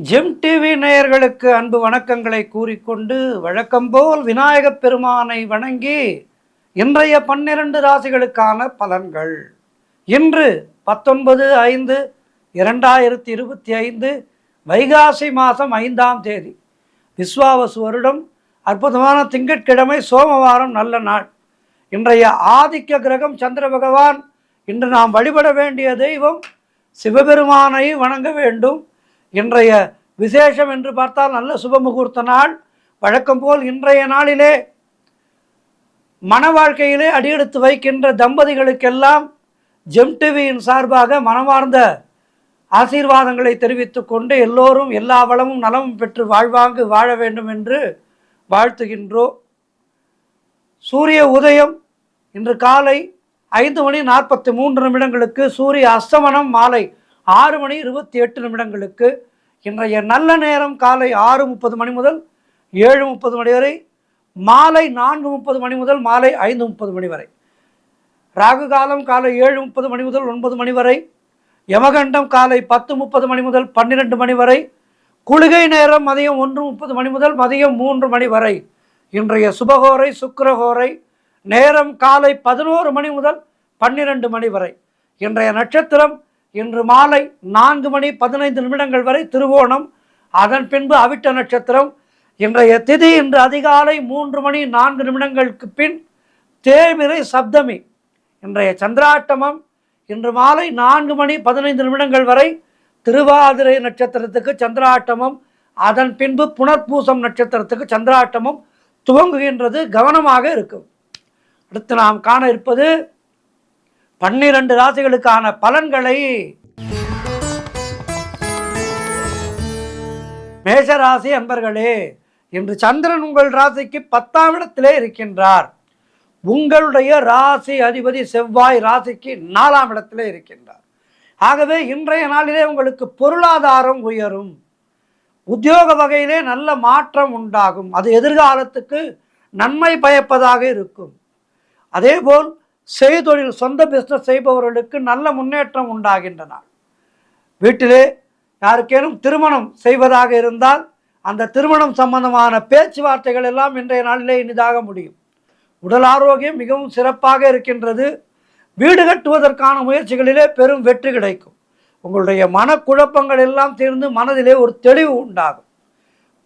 GeM TV நேயர்களுக்கு அன்பு வணக்கங்களை கூறிக்கொண்டு வழக்கம்போல் விநாயகப் பெருமானை வணங்கி இன்றைய 12 ராசிகளுக்கான பலன்கள். இன்று 19/5/2025 வைகாசி மாதம் 5ஆம் தேதி, விஸ்வாவசு வருடம், அற்புதமான திங்கட்கிழமை, சோமவாரம், நல்ல நாள். இன்றைய ஆதிக்க கிரகம் சந்திர பகவான். இன்று நாம் வழிபட வேண்டிய தெய்வம் சிவபெருமானை வணங்க வேண்டும். இன்றைய விசேஷம் என்று பார்த்தால் நல்ல சுப முகூர்த்த நாள். வழக்கம் போல் இன்றைய நாளிலே மன வாழ்க்கையிலே அடியெடுத்து வைக்கின்ற தம்பதிகளுக்கெல்லாம் ஜெம் டிவியின் சார்பாக மனமார்ந்த ஆசீர்வாதங்களை தெரிவித்து கொண்டு எல்லோரும் எல்லா வளமும் நலமும் பெற்று வாழ்வாங்கு வாழ வேண்டும் என்று வாழ்த்துகின்றோம். சூரிய உதயம் இன்று காலை 5:43 சூரிய அஸ்தமனம் மாலை 6:28 இன்றைய நல்ல நேரம் காலை 6:30 முதல் 7:30 வரை, மாலை 4:30 முதல் மாலை 5:30 வரை. ராகு காலம் காலை 7:30 முதல் 9 வரை, யமகண்டம் காலை 10:30 முதல் 12 வரை, குளிகை நேரம் மதியம் 1:30 முதல் மதியம் 3 வரை. இன்றைய சுபகோரை சுக்கிரகோரை நேரம் காலை 11 முதல் 12 வரை. இன்றைய நட்சத்திரம் இன்று மாலை 4:15 வரை திருவோணம், அதன் பின்பு அவிட்ட நட்சத்திரம். இன்றைய திதி இன்று அதிகாலை 3:04 பின் தேய்பிறை சப்தமி. இன்றைய சந்திராட்டமம் இன்று மாலை 4:15 வரை திருவாதிரை நட்சத்திரத்துக்கு சந்திராட்டமம், அதன் பின்பு புனர்பூசம் நட்சத்திரத்துக்கு சந்திராட்டமம் துவங்குகின்றது. கவனமாக இருக்கும். அடுத்து நாம் காண இருப்பது 12 ராசிகளுக்கான பலன்களை. மேஷராசி அன்பர்களே, இன்று சந்திரன் உங்கள் ராசிக்கு 10ஆம் இடத்திலே இருக்கின்றார். உங்களுடைய ராசி அதிபதி செவ்வாய் ராசிக்கு 4ஆம் இடத்திலே இருக்கின்றார். ஆகவே இன்றைய நாளிலே உங்களுக்கு பொருளாதாரம் உயரும், உத்தியோக வகையிலே நல்ல மாற்றம் உண்டாகும். அது எதிர்காலத்துக்கு நன்மை பயப்பதாக இருக்கும். அதேபோல் செய்தொழில் சொந்த பிஸ்னஸ் செய்பவர்களுக்கு நல்ல முன்னேற்றம் உண்டாகின்றன. வீட்டிலே யாருக்கேனும் திருமணம் செய்வதாக இருந்தால் அந்த திருமணம் சம்பந்தமான பேச்சுவார்த்தைகள் எல்லாம் இன்றைய நாளிலே இனிதாக முடியும். உடல் ஆரோக்கியம் மிகவும் சிறப்பாக இருக்கின்றது. வீடு கட்டுவதற்கான முயற்சிகளிலே பெரும் வெற்றி கிடைக்கும். உங்களுடைய மனக்குழப்பங்கள் எல்லாம் தீர்ந்து மனதிலே ஒரு தெளிவு உண்டாகும்.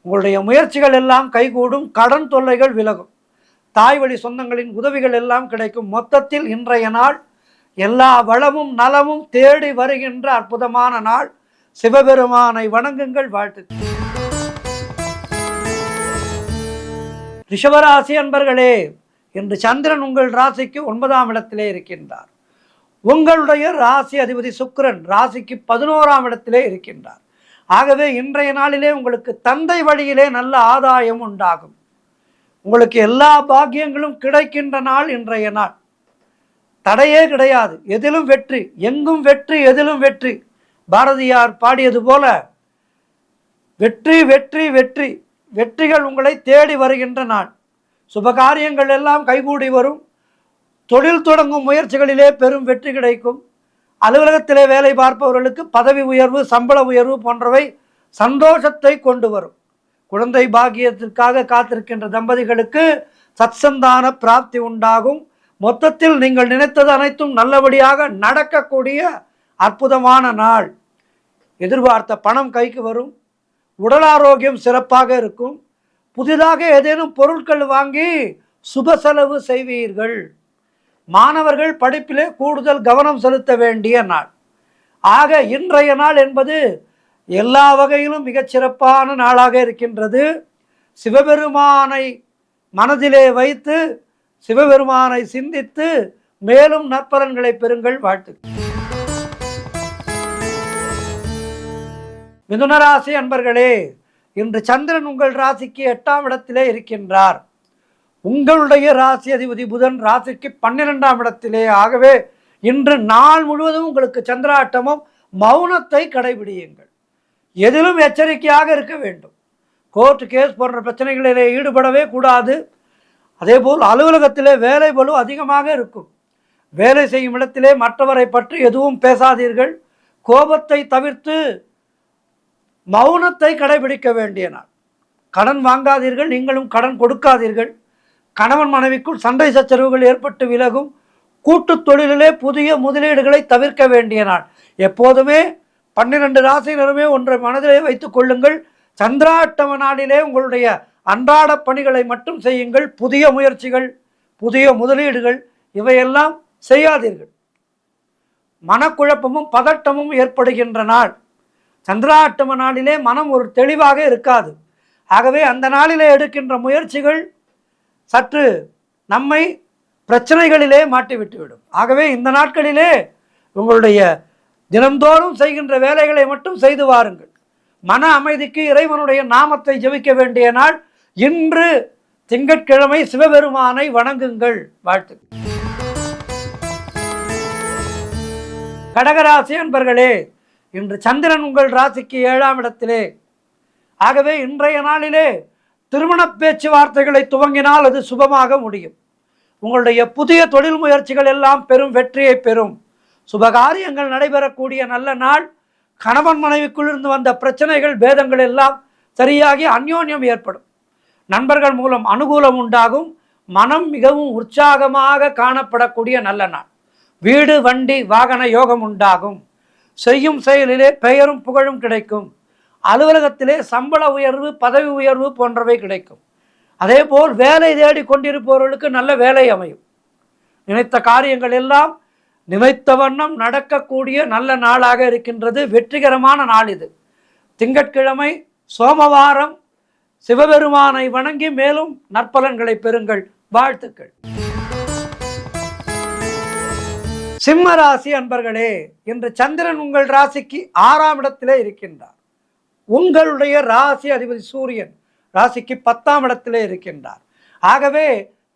உங்களுடைய முயற்சிகள் எல்லாம் கைகூடும். கடன் தொல்லைகள் விலகும். தாய் வழி சொந்தங்களின் உதவிகள் எல்லாம் கிடைக்கும். மொத்தத்தில் இன்றைய நாள் எல்லா வளமும் நலமும் தேடி வருகின்ற அற்புதமான நாள். சிவபெருமானை வணங்குங்கள். வாழ்த்து. ரிஷபராசி அன்பர்களே, இன்று சந்திரன் உங்கள் ராசிக்கு 9ஆம் இடத்திலே இருக்கின்றார். உங்களுடைய ராசி அதிபதி சுக்கிரன் ராசிக்கு 11ஆம் இடத்திலே இருக்கின்றார். ஆகவே இன்றைய நாளிலே உங்களுக்கு தந்தை வழியிலே நல்ல ஆதாயம் உண்டாகும். உங்களுக்கு எல்லா பாக்கியங்களும் கிடைக்கின்ற நாள் இன்றைய நாள். தடையே கிடையாது. எதிலும் வெற்றி, எங்கும் வெற்றி, எதிலும் வெற்றி. பாரதியார் பாடியது போல வெற்றி வெற்றி வெற்றி, வெற்றிகள் உங்களை தேடி வருகின்ற நாள். சுபகாரியங்கள் எல்லாம் கைகூடி வரும். தொழில் தொடங்கும் முயற்சிகளிலே பெரும் வெற்றி கிடைக்கும். அலுவலகத்திலே வேலை பார்ப்பவர்களுக்கு பதவி உயர்வு, சம்பள உயர்வு போன்றவை சந்தோஷத்தை கொண்டு வரும். குழந்தை பாக்கியத்திற்காக காத்திருக்கின்ற தம்பதிகளுக்கு சத்சந்தான பிராப்தி உண்டாகும். மொத்தத்தில் நீங்கள் நினைத்தது அனைத்தும் நல்லபடியாக நடக்கக்கூடிய அற்புதமான நாள். எதிர்பார்த்த பணம் கைக்கு வரும். உடல் ஆரோக்கியம் சிறப்பாக இருக்கும். புதிதாக ஏதேனும் பொருட்கள் வாங்கி சுப செலவு செய்வீர்கள். மாணவர்கள் படிப்பிலே கூடுதல் கவனம் செலுத்த வேண்டிய நாள். ஆக இன்றைய நாள் என்பது எல்லா வகையிலும் மிகச்சிறப்பான நாளாக இருக்கின்றது. சிவபெருமானை மனதிலே வைத்து சிவபெருமானை சிந்தித்து மேலும் நற்பலன்களை பெறுங்கள். வாழ்த்து. மிதுனராசி அன்பர்களே, இன்று சந்திரன் உங்கள் ராசிக்கு 8ஆம் இடத்திலே இருக்கின்றார். உங்களுடைய ராசி அதிபதி புதன் ராசிக்கு 12ஆம் இடத்திலே. ஆகவே இன்று நாள் முழுவதும் உங்களுக்கு சந்திராட்டமும். மௌனத்தை கடைபிடியுங்கள். எதிலும் எச்சரிக்கையாக இருக்க வேண்டும். கோர்ட் கேஸ் போன்ற பிரச்சனைகளிலே ஈடுபடவே கூடாது. அதேபோல் அலுவலகத்திலே வேலை பளு அதிகமாக இருக்கும். வேலை செய்யும் இடத்திலே மற்றவரை பற்றி எதுவும் பேசாதீர்கள். கோபத்தை தவிர்த்து மௌனத்தை கடைபிடிக்க வேண்டிய நாள். கடன் வாங்காதீர்கள், நீங்களும் கடன் கொடுக்காதீர்கள். கணவன் மனைவிக்குள் சண்டை சச்சரவுகள் ஏற்பட்டு விலகும். கூட்டு தொழிலிலே புதிய முதலீடுகளை தவிர்க்க வேண்டிய நாள். எப்போதுமே 12 ராசியினருமே ஒன்றை மனதிலே வைத்துக் கொள்ளுங்கள். சந்திராஷ்டம நாளிலே உங்களுடைய அன்றாட பணிகளை மட்டும் செய்யுங்கள். புதிய முயற்சிகள், புதிய முதலீடுகள் இவையெல்லாம் செய்யாதீர்கள். மனக்குழப்பமும் பதட்டமும் ஏற்படுகின்ற நாள். சந்திராஷ்டம நாளிலே மனம் ஒரு தெளிவாக இருக்காது. ஆகவே அந்த நாளிலே எடுக்கின்ற முயற்சிகள் சற்று நம்மை பிரச்சனைகளிலே மாட்டிவிட்டுவிடும். ஆகவே இந்த நாட்களிலே உங்களுடைய தினந்தோறும் செய்கின்ற வேலைகளை மட்டும் செய்து வாருங்கள். மன அமைதிக்கு இறைவனுடைய நாமத்தை ஜெபிக்க வேண்டிய நாள். இன்று திங்கட்கிழமை சிவபெருமானை வணங்குங்கள். வாழ்த்து. கடகராசி அன்பர்களே, இன்று சந்திரன் உங்கள் ராசிக்கு 7ஆம் இடத்திலே. ஆகவே இன்றைய நாளிலே திருமண பேச்சுவார்த்தைகளை துவங்கினால் அது சுபமாக முடியும். உங்களுடைய புதிய தொழில் முயற்சிகள் எல்லாம் பெரும் வெற்றியை பெறும். சுபகாரியங்கள் நடைபெறக்கூடிய நல்ல நாள். கணவன் மனைவிக்குள் இருந்து வந்த பிரச்சனைகள், பேதங்கள் எல்லாம் சரியாகி அந்யோன்யம் ஏற்படும். நண்பர்கள் மூலம் அனுகூலம் உண்டாகும். மனம் மிகவும் உற்சாகமாக காணப்படக்கூடிய நல்ல நாள். வீடு வண்டி வாகன யோகம் உண்டாகும். செய்யும் செயலிலே பெயரும் புகழும் கிடைக்கும். அலுவலகத்திலே சம்பள உயர்வு, பதவி உயர்வு போன்றவை கிடைக்கும். அதேபோல் வேலை தேடி கொண்டிருப்பவர்களுக்கு நல்ல வேலை அமையும். நினைத்த காரியங்கள் எல்லாம் நினைத்த வண்ணம் நடக்கக்கூடிய நல்ல நாளாக இருக்கின்றது. வெற்றிகரமான நாள் இது. திங்கட்கிழமை சோமவாரம் சிவபெருமானை வணங்கி மேலும் நற்பலன்களை பெறுங்கள். வாழ்த்துக்கள். சிம்ம ராசி அன்பர்களே, இன்று சந்திரன் உங்கள் ராசிக்கு 6ஆம் இடத்திலே இருக்கின்றார். உங்களுடைய ராசி அதிபதி சூரியன் ராசிக்கு 10ஆம் இடத்திலே இருக்கின்றார். ஆகவே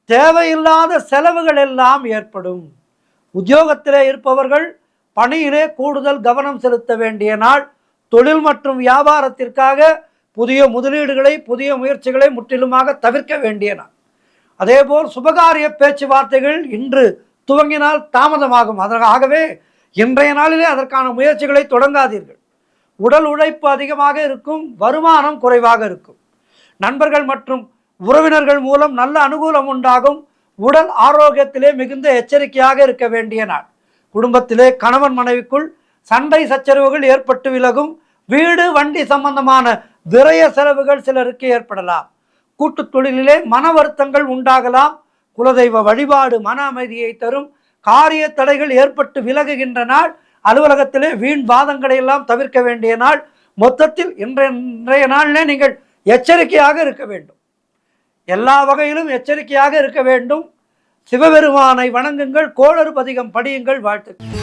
தேவையில்லாத செலவுகள் எல்லாம் ஏற்படும். உத்தியோகத்திலே இருப்பவர்கள் பணியிலே கூடுதல் கவனம் செலுத்த வேண்டிய நாள். தொழில் மற்றும் வியாபாரத்திற்காக புதிய முதலீடுகளை, புதிய முயற்சிகளை முற்றிலுமாக தவிர்க்க வேண்டிய நாள். அதேபோல் சுபகாரிய பேச்சுவார்த்தைகள் இன்று துவங்கினால் தாமதமாகும். ஆகவே இன்றைய நாளிலே அதற்கான முயற்சிகளை தொடங்காதீர்கள். உடல் உழைப்பு அதிகமாக இருக்கும், வருமானம் குறைவாக இருக்கும். நண்பர்கள் மற்றும் உறவினர்கள் மூலம் நல்ல அனுகூலம் உண்டாகும். உடல் ஆரோக்கியத்திலே மிகுந்த எச்சரிக்கையாக இருக்க வேண்டிய நாள். குடும்பத்திலே கணவன் மனைவிக்குள் சண்டை சச்சரவுகள் ஏற்பட்டு விலகும். வீடு வண்டி சம்பந்தமான விரய செலவுகள் சிலருக்கு ஏற்படலாம். கூட்டு தொழிலிலே மன வருத்தங்கள் உண்டாகலாம். குலதெய்வ வழிபாடு மன அமைதியை தரும். காரிய தடைகள் ஏற்பட்டு விலகுகின்ற நாள். அலுவலகத்திலே வீண் வாதங்களை எல்லாம் தவிர்க்க வேண்டிய நாள். மொத்தத்தில் இன்றைய நாளிலே நீங்கள் எச்சரிக்கையாக இருக்க வேண்டும். எல்லா வகையிலும் எச்சரிக்கையாக இருக்க வேண்டும். சிவபெருமானை வணங்குங்கள். கோளறு பதிகம் படியுங்கள். வாழ்த்துக்கள்.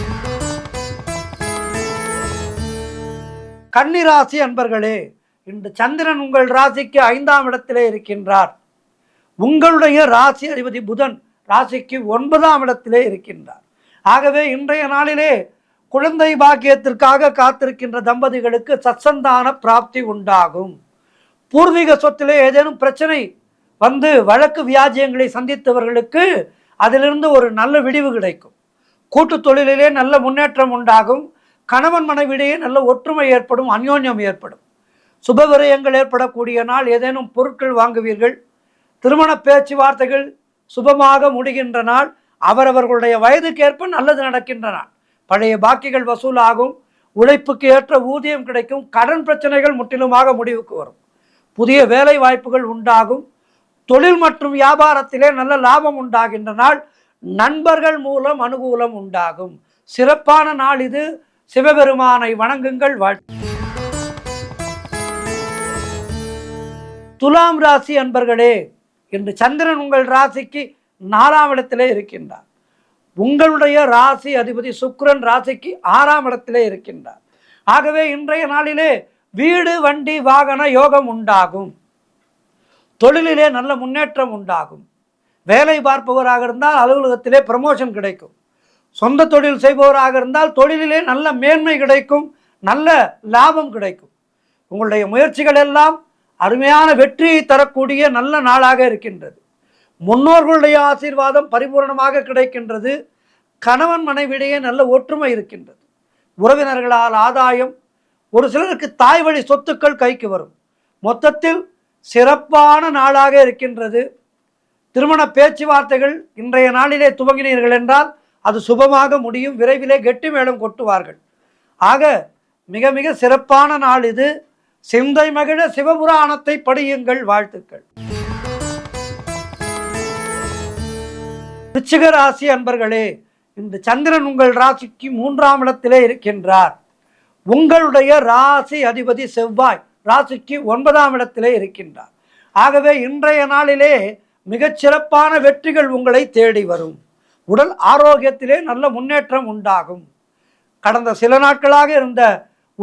கன்னிராசி அன்பர்களே, இன்று சந்திரன் உங்கள் ராசிக்கு 5ஆம் இடத்திலே இருக்கின்றார். உங்களுடைய ராசி அதிபதி புதன் ராசிக்கு 9ஆம் இடத்திலே இருக்கின்றார். ஆகவே இன்றைய நாளிலே குழந்தை பாக்கியத்திற்காக காத்திருக்கின்ற தம்பதிகளுக்கு சத்சந்தான பிராப்தி உண்டாகும். பூர்வீக சொத்திலே ஏதேனும் பிரச்சனை வந்து வழக்கு வியாஜியங்களை சந்தித்தவர்களுக்கு அதிலிருந்து ஒரு நல்ல விடிவு கிடைக்கும். கூட்டு தொழிலிலே நல்ல முன்னேற்றம் உண்டாகும். கணவன் மனைவிடையே நல்ல ஒற்றுமை ஏற்படும், அந்யோன்யம் ஏற்படும். சுபவிரயங்கள் ஏற்படக்கூடிய நாள். ஏதேனும் பொருட்கள் வாங்குவீர்கள். திருமண பேச்சுவார்த்தைகள் சுபமாக முடிகின்ற நாள். அவரவர்களுடைய வயதுக்கேற்ப நல்லது நடக்கின்ற நாள். பழைய பாக்கிகள் வசூலாகும். உழைப்புக்கு ஏற்ற ஊதியம் கிடைக்கும். கடன் பிரச்சனைகள் முற்றிலுமாக முடிவுக்கு வரும். புதிய வேலை வாய்ப்புகள் உண்டாகும். தொழில் மற்றும் வியாபாரத்திலே நல்ல லாபம் உண்டாகின்ற நாள். நண்பர்கள் மூலம் அனுகூலம் உண்டாகும். சிறப்பான நாள் இது. சிவபெருமானை வணங்குங்கள். துலாம் ராசி அன்பர்களே, இன்று சந்திரன் உங்கள் ராசிக்கு 4ஆம் இடத்திலே இருக்கின்றார். உங்களுடைய ராசி அதிபதி சுக்கிரன் ராசிக்கு 6ஆம் இடத்திலே இருக்கின்றார். ஆகவே இன்றைய நாளிலே வீடு வண்டி வாகன யோகம் உண்டாகும். தொழிலிலே நல்ல முன்னேற்றம் உண்டாகும். வேலை பார்ப்பவராக இருந்தால் அலுவலகத்திலே ப்ரமோஷன் கிடைக்கும். சொந்த தொழில் செய்பவராக இருந்தால் தொழிலிலே நல்ல மேன்மை கிடைக்கும், நல்ல லாபம் கிடைக்கும். உங்களுடைய முயற்சிகள் எல்லாம் அருமையான வெற்றியை தரக்கூடிய நல்ல நாளாக இருக்கின்றது. முன்னோர்களுடைய ஆசீர்வாதம் பரிபூர்ணமாக கிடைக்கின்றது. கணவன் மனைவிடையே நல்ல ஒற்றுமை இருக்கின்றது. உறவினர்களால் ஆதாயம், ஒரு சிலருக்கு தாய் வழி சொத்துக்கள் கைக்கு வரும். மொத்தத்தில் சிறப்பான நாளாக இருக்கின்றது. திருமண பேச்சுவார்த்தைகள் இன்றைய நாளிலே துவங்கினீர்கள் என்றால் அது சுபமாக முடியும். விரைவிலே கெட்டி மேளம் கொட்டுவார்கள். ஆக மிக மிக சிறப்பான நாள் இது. சிந்தை மகிழ சிவபுராணத்தை படியுங்கள். வாழ்த்துக்கள். விருச்சிக ராசி அன்பர்களே, இந்த சந்திரன் உங்கள் ராசிக்கு 3ஆம் இடத்திலே இருக்கின்றார். உங்களுடைய ராசி அதிபதி செவ்வாய் ராசிக்கு 9ஆம் இடத்திலே இருக்கின்றார். ஆகவே இன்றைய நாளிலே மிகச்சிறப்பான வெற்றிகள் உங்களை தேடி வரும். உடல் ஆரோக்கியத்திலே நல்ல முன்னேற்றம் உண்டாகும். கடந்த சில நாட்களாக இருந்த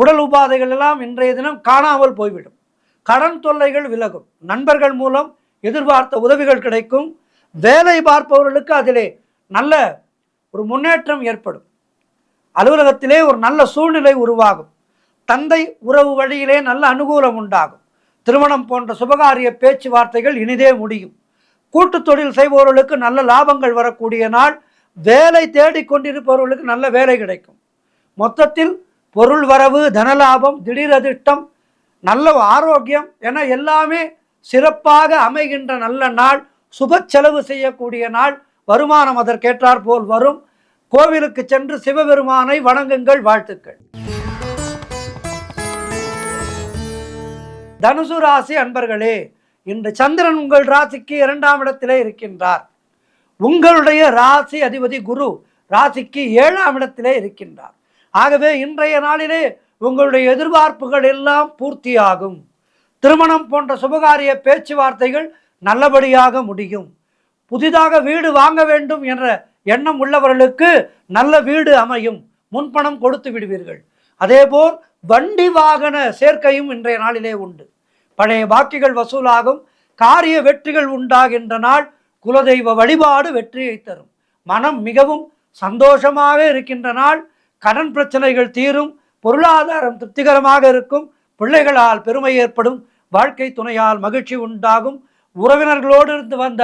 உடல் உபாதைகள் எல்லாம் இன்றைய தினம் காணாமல் போய்விடும். கடன் தொல்லைகள் விலகும். நண்பர்கள் மூலம் எதிர்பார்த்த உதவிகள் கிடைக்கும். வேலை பார்ப்பவர்களுக்கு அதிலே நல்ல ஒரு முன்னேற்றம் ஏற்படும். அலுவலகத்திலே ஒரு நல்ல சூழ்நிலை உருவாகும். தந்தை உறவு வழியிலே நல்ல அனுகூலம் உண்டாகும். திருமணம் போன்ற சுபகாரிய பேச்சுவார்த்தைகள் இனிதே முடியும். கூட்டு தொழில் செய்பவர்களுக்கு நல்ல லாபங்கள் வரக்கூடிய நாள். வேலை தேடிக்கொண்டிருப்பவர்களுக்கு நல்ல வேலை கிடைக்கும். மொத்தத்தில் பொருள் வரவு, தனலாபம், திடீர் அதிர்ஷ்டம், நல்ல ஆரோக்கியம் என எல்லாமே சிறப்பாக அமைகின்ற நல்ல நாள். சுப செலவு செய்யக்கூடிய நாள். வருமானம் அதற்கேற்றாற் போல் வரும். கோவிலுக்கு சென்று சிவபெருமானை வணங்குங்கள். வாழ்த்துக்கள். தனுசு ராசி அன்பர்களே, இன்று சந்திரன் உங்கள் ராசிக்கு 2ஆம் இடத்திலே இருக்கின்றார். உங்களுடைய ராசி அதிபதி குரு ராசிக்கு 7ஆம் இடத்திலே இருக்கின்றார். ஆகவே இன்றைய நாளிலே உங்களுடைய எதிர்பார்ப்புகள் எல்லாம் பூர்த்தியாகும். திருமணம் போன்ற சுபகாரிய பேச்சுவார்த்தைகள் நல்லபடியாக முடியும். புதிதாக வீடு வாங்க வேண்டும் என்ற எண்ணம் உள்ளவர்களுக்கு நல்ல வீடு அமையும். முன்பணம் கொடுத்து விடுவீர்கள். அதேபோல் வண்டி வாகன சேர்க்கையும் இன்றைய நாளிலே உண்டு. பழைய பாக்கிகள் வசூலாகும். காரிய வெற்றிகள் உண்டாகின்ற நாள். குலதெய்வ வழிபாடு வெற்றியை தரும். மனம் மிகவும் சந்தோஷமாக இருக்கின்ற நாள். கடன் பிரச்சனைகள் தீரும். பொருளாதாரம் திருப்திகரமாக இருக்கும். பிள்ளைகளால் பெருமை ஏற்படும். வாழ்க்கை துணையால் மகிழ்ச்சி உண்டாகும். உறவினர்களோடு இருந்து வந்த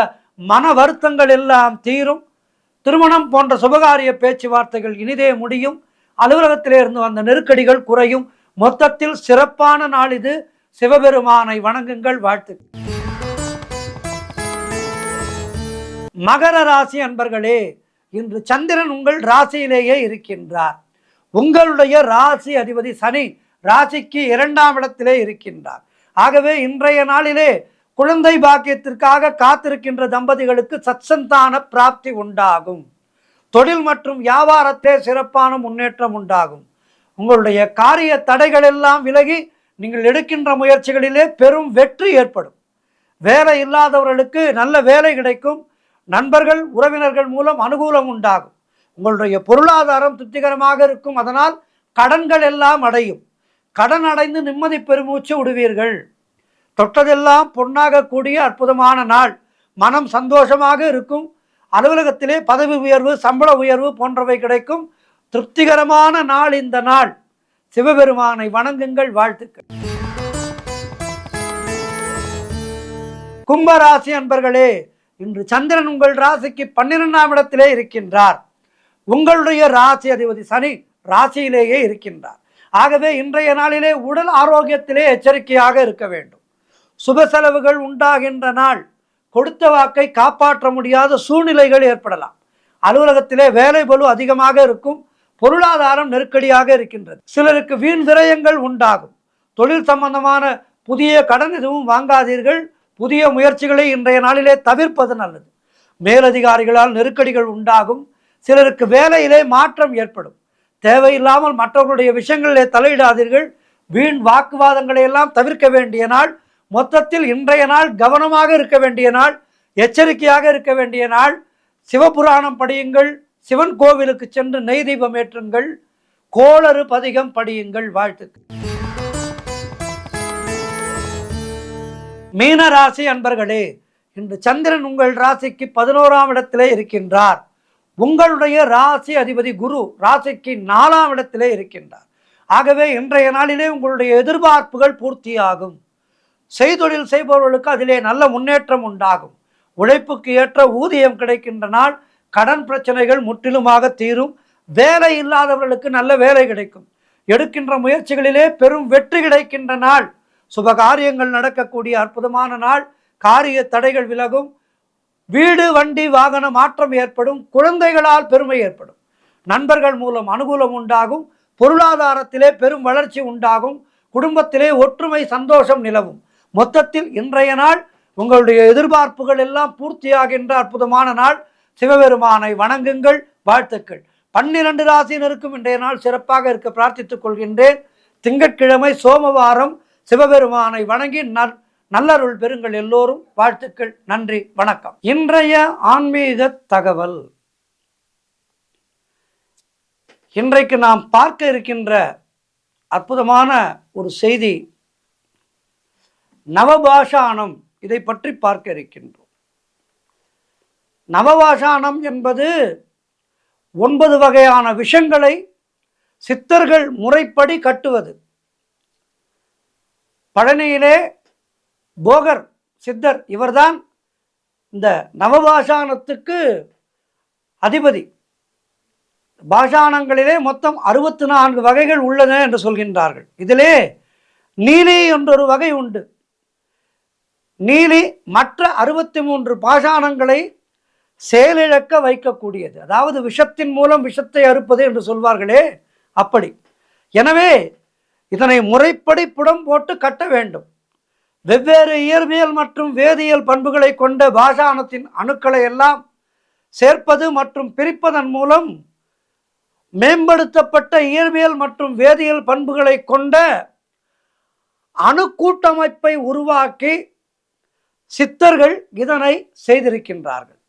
மன வருத்தங்கள் எல்லாம் தீரும். திருமணம் போன்ற சுபகாரிய பேச்சுவார்த்தைகள் இனிதே முடியும். அலுவலகத்திலே இருந்து வந்த நெருக்கடிகள் குறையும். மொத்தத்தில் சிறப்பான நாள் இது. சிவபெருமானை வணங்குங்கள். வாழ்த்து. மகர ராசி அன்பர்களே, இன்று சந்திரன் உங்கள் ராசியிலேயே இருக்கின்றார். உங்களுடைய ராசி அதிபதி சனி ராசிக்கு 2ஆம் இடத்திலே இருக்கின்றார். ஆகவே இன்றைய நாளிலே குழந்தை பாக்கியத்திற்காக காத்திருக்கின்ற தம்பதிகளுக்கு சத்சந்தான பிராப்தி உண்டாகும். தொழில் மற்றும் வியாபாரத்தே சிறப்பான முன்னேற்றம் உண்டாகும். உங்களுடைய காரிய தடைகள் எல்லாம் விலகி நீங்கள் எடுக்கின்ற முயற்சிகளிலே பெரும் வெற்றி ஏற்படும். வேலை இல்லாதவர்களுக்கு நல்ல வேலை கிடைக்கும். நண்பர்கள் உறவினர்கள் மூலம் அனுகூலம் உண்டாகும். உங்களுடைய பொருளாதாரம் திருப்திகரமாக இருக்கும். அதனால் கடன்கள் எல்லாம் அடையும். கடன் அடைந்து நிம்மதி பெருமூச்சு விடுவீர்கள். தொட்டதெல்லாம் பொன்னாக கூடிய அற்புதமான நாள். மனம் சந்தோஷமாக இருக்கும். அலுவலகத்திலே பதவி உயர்வு, சம்பள உயர்வு போன்றவை கிடைக்கும். திருப்திகரமான நாள் இந்த நாள். சிவபெருமானை வணங்குங்கள். வாழ்த்துக்கள். கும்பராசி அன்பர்களே, இன்று சந்திரன் உங்கள் ராசிக்கு 12ஆம் இடத்திலே இருக்கின்றார். உங்களுடைய ராசி அதிபதி சனி ராசியிலேயே இருக்கின்றார். ஆகவே இன்றைய நாளிலே உடல் ஆரோக்கியத்திலே எச்சரிக்கையாக இருக்க வேண்டும். சுப செலவுகள் உண்டாகின்ற நாள். கொடுத்த வாக்கை காப்பாற்ற முடியாத சூழ்நிலைகள் ஏற்படலாம். அலுவலகத்திலே வேலை பளு அதிகமாக இருக்கும். பொருளாதாரம் நெருக்கடியாக இருக்கின்றது. சிலருக்கு வீண் விரயங்கள் உண்டாகும். தொழில் சம்பந்தமான புதிய கடன் எதுவும் வாங்காதீர்கள். புதிய முயற்சிகளை இன்றைய நாளிலே தவிர்ப்பது நல்லது. மேலதிகாரிகளால் நெருக்கடிகள் உண்டாகும். சிலருக்கு வேலையிலே மாற்றம் ஏற்படும். தேவையில்லாமல் மற்றவர்களுடைய விஷயங்களிலே தலையிடாதீர்கள். வீண் வாக்குவாதங்களை எல்லாம் தவிர்க்க வேண்டிய நாள். மொத்தத்தில் இன்றைய நாள் கவனமாக இருக்க வேண்டிய நாள். எச்சரிக்கையாக இருக்க வேண்டிய நாள். சிவபுராணம் படியுங்கள். சிவன் கோவிலுக்கு சென்று நெய் தீபம் ஏற்றுங்கள். கோளறு பதிகம் படியுங்கள். வாழ்த்துக்கள். மீன ராசி அன்பர்களே, இன்று சந்திரன் உங்கள் ராசிக்கு 11ஆம் இடத்திலே இருக்கின்றார். உங்களுடைய ராசி அதிபதி குரு ராசிக்கு 4ஆம் இடத்திலே இருக்கின்றார். ஆகவே இன்றைய நாளிலே உங்களுடைய எதிர்பார்ப்புகள் பூர்த்தியாகும். செய்தொழில் செய்பவர்களுக்கு அதிலே நல்ல முன்னேற்றம் உண்டாகும். உழைப்புக்கு ஏற்ற ஊதியம் கிடைக்கின்ற நாள். கடன் பிரச்சனைகள் முற்றிலுமாக தீரும். வேலை இல்லாதவர்களுக்கு நல்ல வேலை கிடைக்கும். எடுக்கின்ற முயற்சிகளிலே பெரும் வெற்றி கிடைக்கின்ற நாள், சுபகாரியங்கள் நடக்கக்கூடிய அற்புதமான நாள், காரிய தடைகள் விலகும், வீடு வண்டி வாகன மாற்றம் ஏற்படும், குழந்தைகளால் பெருமை ஏற்படும், நண்பர்கள் மூலம் அனுகூலம் உண்டாகும், பொருளாதாரத்திலே பெரும் வளர்ச்சி உண்டாகும், குடும்பத்திலே ஒற்றுமை சந்தோஷம் நிலவும். மொத்தத்தில் இன்றைய நாள் உங்களுடைய எதிர்பார்ப்புகள் எல்லாம் பூர்த்தியாகின்ற அற்புதமான நாள். சிவபெருமானை வணங்குங்கள். வாழ்த்துக்கள். 12 ராசியினருக்கும் இன்றைய நாள் சிறப்பாக இருக்க பிரார்த்தித்துக் கொள்கின்றேன். திங்கட்கிழமை சோமவாரம் சிவபெருமானை வணங்கி நல்லருள் பெறுங்கள் எல்லோரும். வாழ்த்துக்கள். நன்றி, வணக்கம். இன்றைய ஆன்மீக தகவல். இன்றைக்கு நாம் பார்க்க இருக்கின்ற அற்புதமான ஒரு செய்தி நவபாஷானம். இதை பற்றி பார்க்க இருக்கின்றோம். நவபாஷானம் என்பது 9 வகையான விஷங்களை சித்தர்கள் முறைப்படி கட்டுவது. பழனியிலே போகர் சித்தர் இவர்தான் இந்த நவபாஷானத்துக்கு அதிபதி. பாஷானங்களிலே மொத்தம் 64 வகைகள் உள்ளன என்று சொல்கின்றார்கள். இதிலே நீலி என்றொரு வகை உண்டு. நீலி மற்ற 63 பாஷானங்களை செயலிழக்க வைக்கக்கூடியது. அதாவது விஷத்தின் மூலம் விஷத்தை அறுப்பது என்று சொல்வார்களே, அப்படி. எனவே இதனை முறைப்படி புடம் போட்டு கட்ட வேண்டும். வெவ்வேறு இயற்பியல் மற்றும் வேதியியல் பண்புகளை கொண்ட பாஷானத்தின் அணுக்களை எல்லாம் சேர்ப்பது மற்றும் பிரிப்பதன் மூலம் மேம்படுத்தப்பட்ட இயற்பியல் மற்றும் வேதியியல் பண்புகளை கொண்ட அணுக்கூட்டமைப்பை உருவாக்கி சித்தர்கள் இதனை செய்திருக்கின்றார்கள்.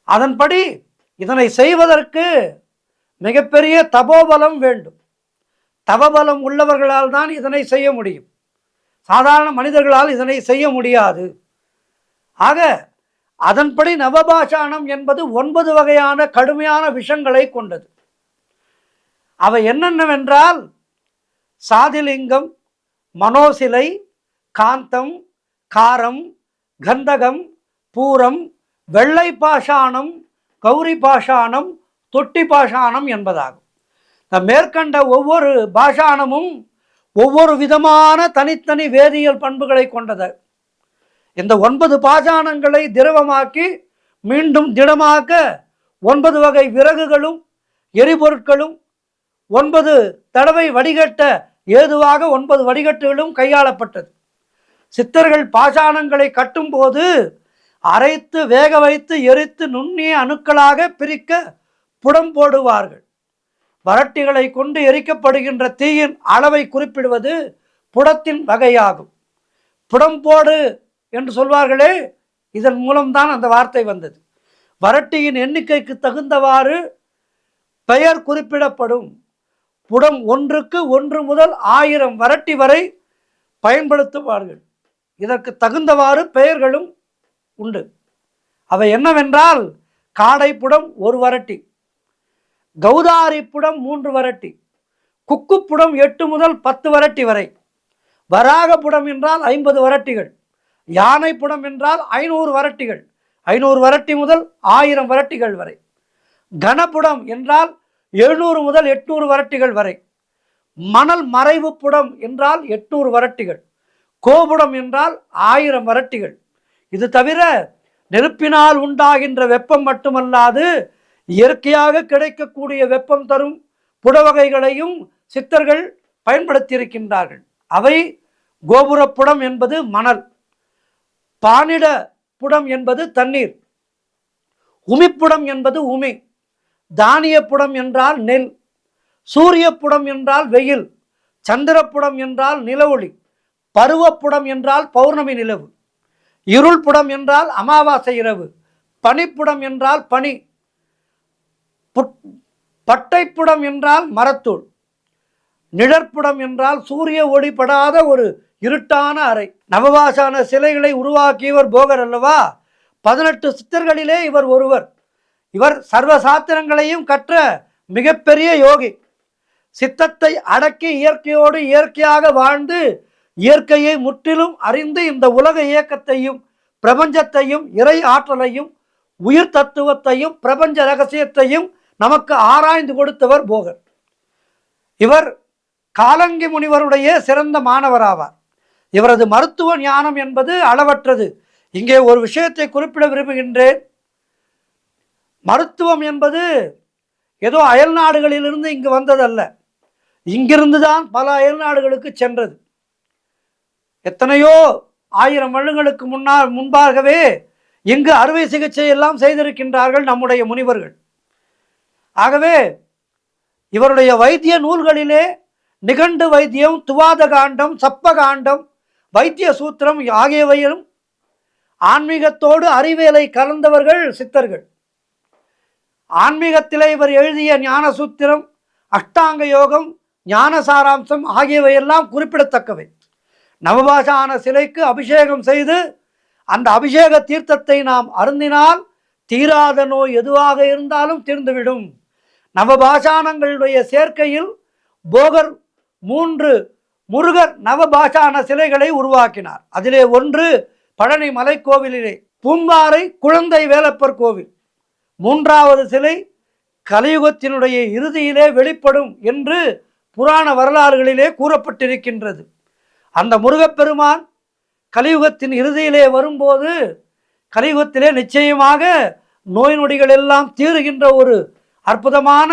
அதன்படி இதனை செய்வதற்கு மிகப்பெரிய தபோபலம் வேண்டும். தவபலம் உள்ளவர்களால் தான் இதனை செய்ய முடியும். சாதாரண மனிதர்களால் இதனை செய்ய முடியாது. ஆக அதன்படி நவபாஷானம் என்பது 9 வகையான கடுமையான விஷங்களை கொண்டது. அவை என்னென்னவென்றால் சாதிலிங்கம், மனோசிலை, காந்தம், காரம், கந்தகம், பூரம், வெள்ளை பாஷானம், கௌரி பாஷானம், தொட்டி பாஷானம் என்பதாகும். மேற்கண்ட ஒவ்வொரு பாஷானமும் ஒவ்வொரு விதமான தனித்தனி வேதியியல் பண்புகளை கொண்டது. இந்த 9 பாஷானங்களை திரவமாக்கி மீண்டும் திடமாக்க 9 வகை விறகுகளும் எரிபொருட்களும் 9 தடவை வடிகட்ட ஏதுவாக 9 வடிகட்டுகளும் கையாளப்பட்டது. சித்தர்கள் பாஷானங்களை கட்டும்போது அரைத்து வேக வைத்து எரித்து நுண்ணிய அணுக்களாக பிரிக்க புடம் போடுவார்கள். வரட்டிகளை கொண்டு எரிக்கப்படுகின்ற தீயின் அளவை குறிப்பிடுவது புடத்தின் வகையாகும். புடம் போடு என்று சொல்வார்களே, இதன் மூலம்தான் அந்த வார்த்தை வந்தது. வரட்டியின் எண்ணிக்கைக்கு தகுந்தவாறு பெயர் குறிப்பிடப்படும். புடம் 1க்கு 1 முதல் 1000 வரட்டி வரை பயன்படுத்துவார்கள். இதற்கு தகுந்தவாறு பெயர்களும் உண்டு. அவை என்னவென்றால் காடை புடம் 1 வரட்டி, கௌதாரி புடம் 3 வரட்டி, குக்கு புடம் 8 முதல் 10 வரட்டி வரை, வராக புடம் என்றால் 50 வரட்டிகள், யானை புடம் என்றால் 500 வரட்டிகள், 500 வரட்டி முதல் 1000 வரட்டிகள் வரை, கனப்புடம் என்றால் 700 முதல் 800 வரட்டிகள் வரை, மணல் மறைவு புடம் என்றால் 800 வரட்டிகள், கோபுடம் என்றால் 1000 வரட்டிகள். இது தவிர நெருப்பினால் உண்டாகின்ற வெப்பம் மட்டுமல்லாது இயற்கையாக கிடைக்கக்கூடிய வெப்பம் தரும் புடவகைகளையும் சித்தர்கள் பயன்படுத்தியிருக்கின்றார்கள். அவை கோபுரப்புடம் என்பது மணல், பானிட புடம் என்பது தண்ணீர், உமிப்புடம் என்பது உமி, தானிய புடம் என்றால் நெல், சூரிய புடம் என்றால் வெயில், சந்திரப்புடம் என்றால் நிலவொளி, பருவப்புடம் என்றால் பௌர்ணமி நிலவு, இருள் புடம் என்றால் அமாவாசை இரவு, பனிப்புடம் என்றால் பனி, பட்டைப்புடம் என்றால் மரத்தூள், நிழற்புடம் என்றால் சூரிய ஒளிப்படாத ஒரு இருட்டான அறை. நவபாஷான சிலைகளை உருவாக்கியவர் போகர் அல்லவா? 18 சித்தர்களிலே இவர் ஒருவர். இவர் சர்வ சாத்திரங்களையும் கற்ற மிகப்பெரிய யோகி. சித்தத்தை அடக்கி இயற்கையோடு இயற்கையாக வாழ்ந்து இயற்கையை முற்றிலும் அறிந்து இந்த உலக இயக்கத்தையும் பிரபஞ்சத்தையும் இறை ஆற்றலையும் உயிர் தத்துவத்தையும் பிரபஞ்ச ரகசியத்தையும் நமக்கு ஆராய்ந்து கொடுத்தவர் போகர். இவர் காலங்கி முனிவருடைய சிறந்த மாணவராவார். இவரது மருத்துவ ஞானம் என்பது அளவற்றது. இங்கே ஒரு விஷயத்தை குறிப்பிட விரும்புகின்றேன். மருத்துவம் என்பது ஏதோ அயல் நாடுகளிலிருந்து இங்கு வந்ததல்ல. இங்கிருந்து தான் பல அயல் நாடுகளுக்கு சென்றது. எத்தனையோ 1000 வருடங்களுக்கு முன்பாகவே இங்கு அறுவை சிகிச்சை எல்லாம் செய்திருக்கின்றார்கள் நம்முடைய முனிவர்கள். ஆகவே இவருடைய வைத்திய நூல்களிலே நிகண்டு வைத்தியம், துவாத காண்டம், சப்ப காண்டம், வைத்திய சூத்திரம் ஆகியவையும் ஆன்மீகத்தோடு அறிவியலை கலந்தவர்கள் சித்தர்கள். ஆன்மீகத்திலே இவர் எழுதிய ஞான சூத்திரம், அஷ்டாங்க யோகம், ஞான சாராம்சம் ஆகியவையெல்லாம் குறிப்பிடத்தக்கவை. நவபாஷான சிலைக்கு அபிஷேகம் செய்து அந்த அபிஷேக தீர்த்தத்தை நாம் அருந்தினால் தீராத நோய் எதுவாக இருந்தாலும் தீர்ந்துவிடும். நவபாஷானங்களுடைய சேர்க்கையில் போகர் 3 முருகர் நவபாஷான சிலைகளை உருவாக்கினார். அதிலே ஒன்று பழனி மலைக்கோவிலிலே பூம்பாறை குழந்தை வேலப்பர் கோவில். 3வது சிலை கலியுகத்தினுடைய இறுதியிலே வெளிப்படும் என்று புராண வரலாறுகளிலே கூறப்பட்டிருக்கின்றது. அந்த முருகப்பெருமான் கலியுகத்தின் இறுதியிலே வரும்போது கலியுகத்திலே நிச்சயமாக நோய் நொடிகள் எல்லாம் தீருகின்ற ஒரு அற்புதமான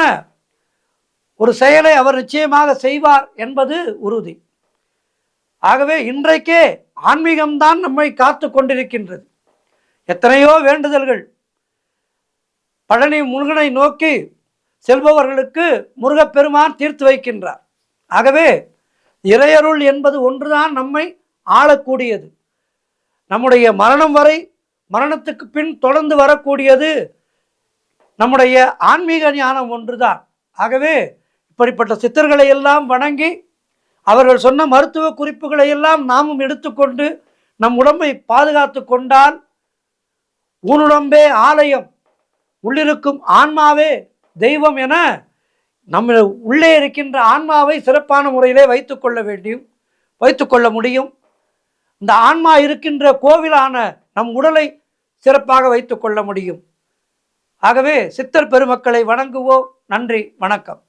ஒரு செயலை அவர் நிச்சயமாக செய்வார் என்பது உறுதி. ஆகவே இன்றைக்கே ஆன்மீகம்தான் நம்மை காத்து கொண்டிருக்கின்றது. எத்தனையோ வேண்டுதல்கள் பழனி முருகனை நோக்கி செல்பவர்களுக்கு முருகப்பெருமான் தீர்த்து வைக்கின்றார். ஆகவே இறையருள் என்பது ஒன்றுதான் நம்மை ஆளக்கூடியது. நம்முடைய மரணம் வரை, மரணத்துக்கு பின் தொடர்ந்து வரக்கூடியது நம்முடைய ஆன்மீக ஞானம் ஒன்றுதான். ஆகவே இப்படிப்பட்ட சித்தர்களை எல்லாம் வணங்கி அவர்கள் சொன்ன மருத்துவ குறிப்புகளை எல்லாம் நாமும் எடுத்துக்கொண்டு நம் உடம்பை பாதுகாத்து கொண்டால் ஊனுடம்பே ஆலயம், உள்ளிருக்கும் ஆன்மாவே தெய்வம் என நம்ம உள்ளே இருக்கின்ற ஆன்மாவை சிறப்பான முறையிலே வைத்துக்கொள்ள முடியும். இந்த ஆன்மா இருக்கின்ற கோவிலான நம் உடலை சிறப்பாக வைத்துக்கொள்ள முடியும். ஆகவே சித்தர் பெருமக்களை வணங்குவோம். நன்றி, வணக்கம்.